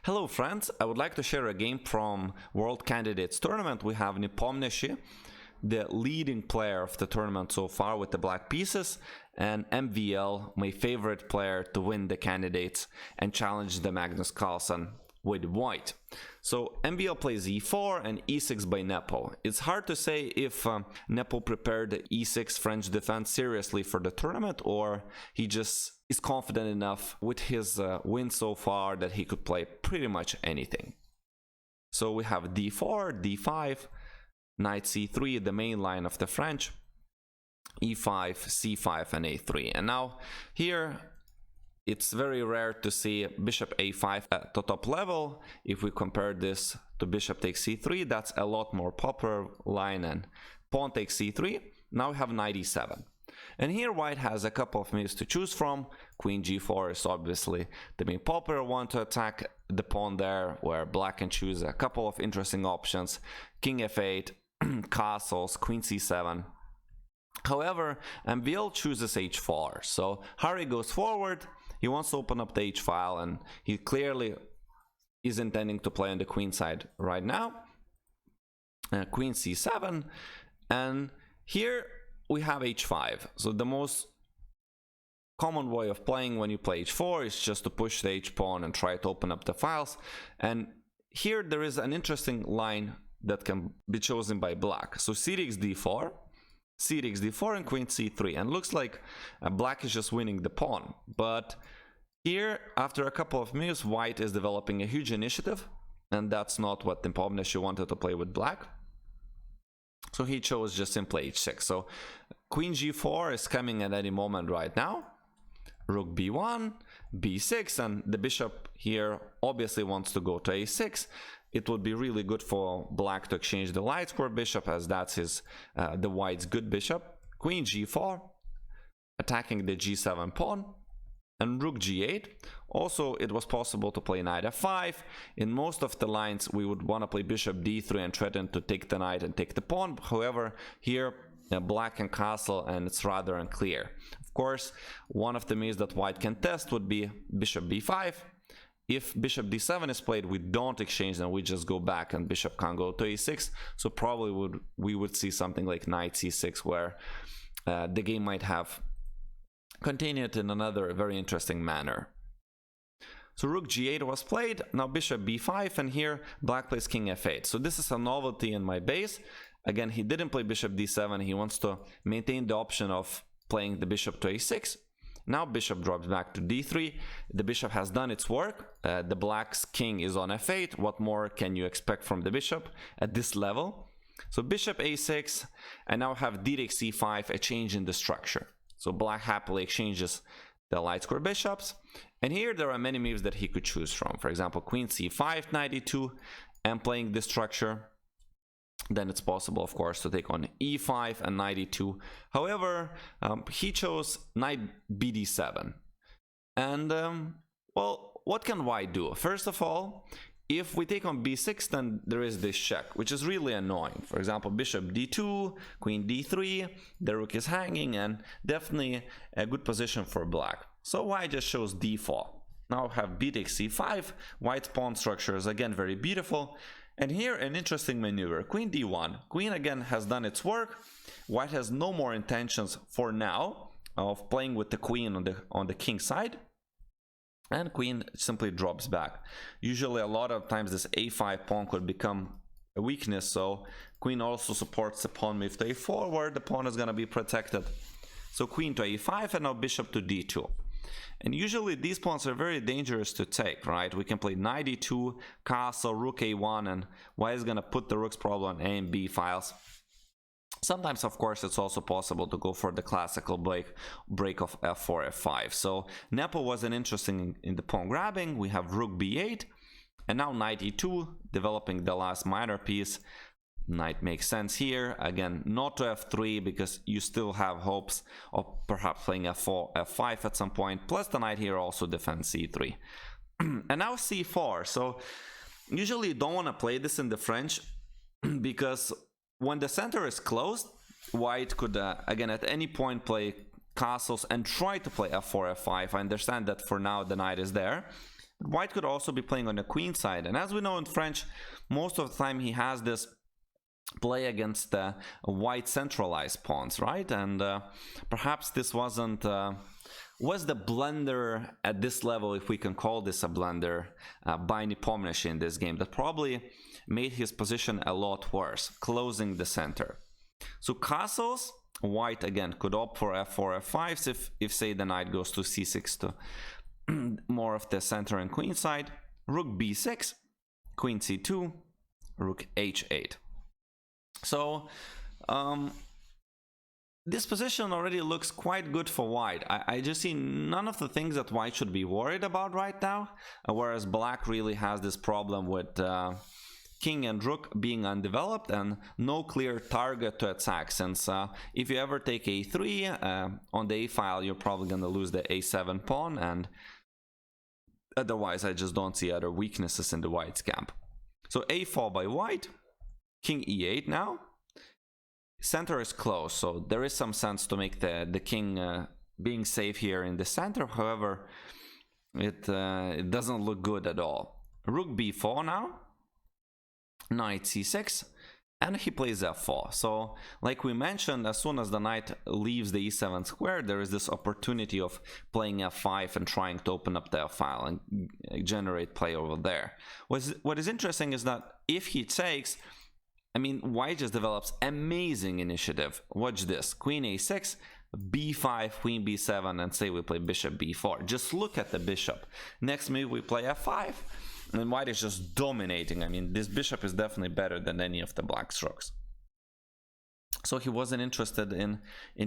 Hello friends, I would like to share a game from World Candidates Tournament. We have Nepomniachtchi, the leading player of the tournament so far with the black pieces, and MVL, my favorite player to win the candidates and challenge the Magnus Carlsen with white. So MVL plays e4 and e6 by Nepo. It's hard to say if Nepo prepared the e6 French defense seriously for the tournament, or he just is confident enough with his win so far that he could play pretty much anything. So we have d4, d5, knight c3, the main line of the French, e5, c5, and a3. And now here it's very rare to see bishop a5 at the top level. If we compare this to bishop takes c3, that's a lot more popular line, and pawn takes c3. Now we have knight e7. And here white has a couple of moves to choose from. Queen g4 is obviously the main popular one to attack the pawn there, where black can choose a couple of interesting options. King f8, castles, queen c7. However, MVL chooses h4. So Harry goes forward. He wants to open up the h file, and he clearly is intending to play on the queen side right now. Queen c7, and here we have h5. So the most common way of playing when you play h4 is just to push the h pawn and try to open up the files. And here there is an interesting line that can be chosen by black. So c takes d4, c takes d4, and queen c3. And looks like black is just winning the pawn. But here, after a couple of moves, white is developing a huge initiative. And that's not what Nepomniachtchi wanted to play with black. So he chose just simply h6. So queen g4 is coming at any moment right now. Rook b1, b6, and the bishop here obviously wants to go to a6. It would be really good for black to exchange the light square bishop, as that's his the white's good bishop. Queen g4, attacking the g7 pawn, and rook g8. Also, it was possible to play knight f5. In most of the lines, we would want to play bishop d3 and threaten to take the knight and take the pawn. However, here black can castle, and it's rather unclear. Of course, one of the moves that white can test would be bishop b5. If bishop d7 is played, we don't exchange, and we just go back, and bishop can't go to a6. So probably we would see something like knight c6, where the game might have continued in another very interesting manner. So rook g8 was played, now bishop b5, and here black plays king f8. So this is a novelty in my base. Again, he didn't play bishop d7, he wants to maintain the option of playing the bishop to a6. Now bishop drops back to d3, the bishop has done its work, the black's king is on f8, what more can you expect from the bishop at this level? So bishop a6, and now have d takes c5, a change in the structure. So black happily exchanges the light square bishops, and here there are many moves that he could choose from. For example, queen c5, knight e2, and playing this structure. Then it's possible, of course, to take on e5 and knight e2. However, he chose knight bd7. And, well, what can white do? First of all, if we take on b6, then there is this check, which is really annoying. For example, bishop d2, queen d3, the rook is hanging, and definitely a good position for black. So white just shows d4. Now have b takes c5, white's pawn structure is again very beautiful. And here an interesting maneuver, queen d1. Queen again has done its work. White has no more intentions for now of playing with the queen on the king side. And queen simply drops back. Usually a lot of times this a5 pawn could become a weakness, so queen also supports the pawn move to a4, where the pawn is going to be protected. So queen to a5, and now bishop to d2. And usually these pawns are very dangerous to take, right? We can play knight e2, castle, rook a1, and white is going to put the rooks probably on a and b files. Sometimes, of course, it's also possible to go for the classical break of f4, f5. So Nepo wasn't interested in the pawn grabbing. We have rook b8, and now knight e2, developing the last minor piece. Knight makes sense here. Again, not to f3, because you still have hopes of perhaps playing f4, f5 at some point. Plus the knight here also defends c3. And now c4. So usually you don't want to play this in the French, because when the center is closed, white could again at any point play castles and try to play f4, f5. I understand that for now the knight is there, White could also be playing on the queen side, and as we know in French, most of the time he has this play against white centralized pawns, right? And perhaps this wasn't was the blunder at this level, if we can call this a blunder, by Nepomniachtchi in this game that probably made his position a lot worse, closing the center. So castles, white again could opt for f4, f5 if say the knight goes to c6 to more of the center and queen side. Rook b6, queen c2, rook h8. So this position already looks quite good for white. I just see none of the things that white should be worried about right now, whereas black really has this problem with king and rook being undeveloped and no clear target to attack, since if you ever take a3 on the a file, you're probably going to lose the a7 pawn, and otherwise I just don't see other weaknesses in the white's camp. So a4 by white, king e8 now. Center is close, so there is some sense to make the king being safe here in the center. However, it doesn't look good at all. Rook b4 now, knight c6, and he plays f4. So like we mentioned, as soon as the knight leaves the e7 square, there is this opportunity of playing f5 and trying to open up the f file and generate play over there. What is interesting is that if he takes, I mean, white just develops amazing initiative. Watch this. Queen a6, b5, queen b7, and say we play bishop b4. Just look at the bishop. Next move we play f5, and white is just dominating. I mean, this bishop is definitely better than any of the black strokes. So he wasn't interested in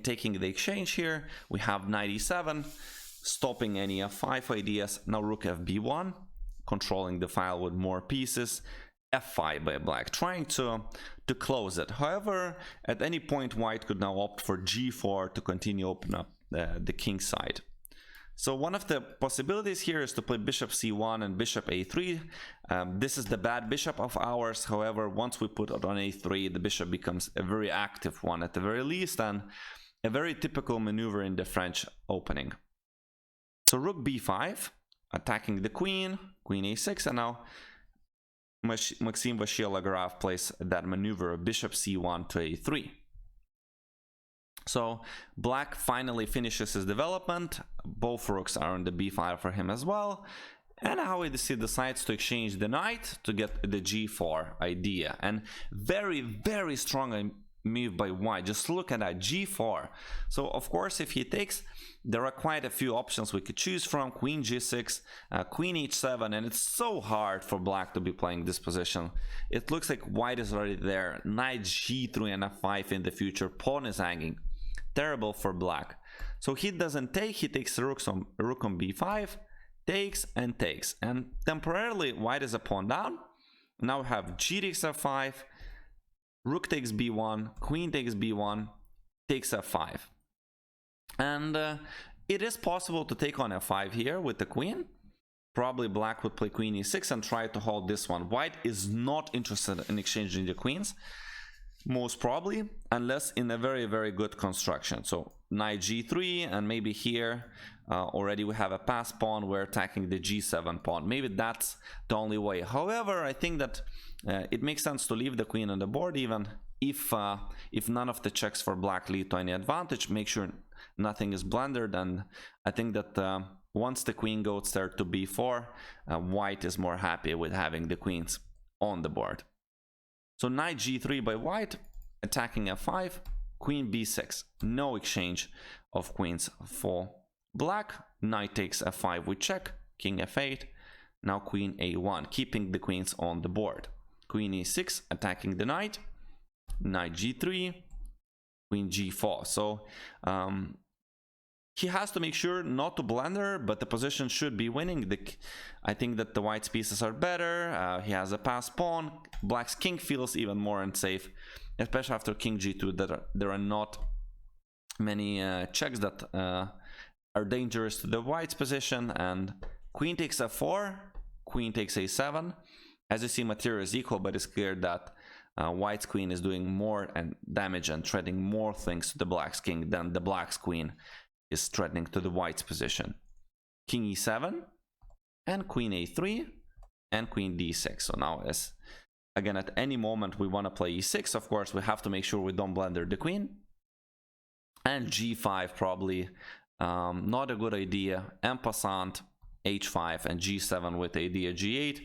taking the exchange here. We have knight e7, stopping any f5 ideas. Now rook fb1, controlling the file with more pieces. f5 by black, trying to close it. However, at any point white could now opt for g4 to continue open up the king side. So one of the possibilities here is to play bishop c1 and bishop a3. This is the bad bishop of ours. However, once we put it on a3, the bishop becomes a very active one at the very least, and a very typical maneuver in the French opening. So rook b5, attacking the queen, queen a6, and now Maxime Vachier-Lagrave plays that maneuver of bishop c1 to a3. So black finally finishes his development. Both rooks are on the b file for him as well. And now he decides to exchange the knight to get the g4 idea. And very, very strong move by white. Just look at that, g4. So of course, if he takes, there are quite a few options we could choose from. Queen g6, queen h7, and it's so hard for black to be playing this position. It looks like white is already there. Knight g3 and f5 in the future. Pawn is hanging. Terrible for black. So he doesn't take, he takes rook on b5, takes and takes. And temporarily white is a pawn down. Now we have g takes f5, rook takes b1, queen takes b1, takes f5. And it is possible to take on f5 here with the queen. Probably black would play queen e6 and try to hold this one. White is not interested in exchanging the queens, most probably, unless in a very, very good construction. So knight g3, and maybe here already we have a pass pawn, we're attacking the g7 pawn. Maybe that's the only way. However, I think that it makes sense to leave the queen on the board, even if none of the checks for black lead to any advantage. Make sure nothing is blundered, and I think that once the queen goes there to b4, white is more happy with having the queens on the board. So knight g3 by white, attacking f5, queen b6. No exchange of queens for black. Knight takes f5 with check, king f8. Now queen a1, keeping the queens on the board. Queen e6, attacking the knight. Knight g3, queen g4. So he has to make sure not to blunder, but the position should be winning. I think that the white's pieces are better. He has a pass pawn. Black's king feels even more unsafe, especially after king g2. That there are not many checks that are dangerous to the white's position. And queen takes f4, queen takes a7. As you see, material is equal, but it's clear that white's queen is doing more damage and threatening more things to the black's king than the black's queen is threatening to the white's position. King e7, and queen a3 and queen d6. So now as again, at any moment we want to play e6, of course we have to make sure we don't blunder the queen. And g5 probably not a good idea. En passant h5 and g7 with idea g8,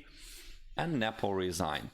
and Nepo resign.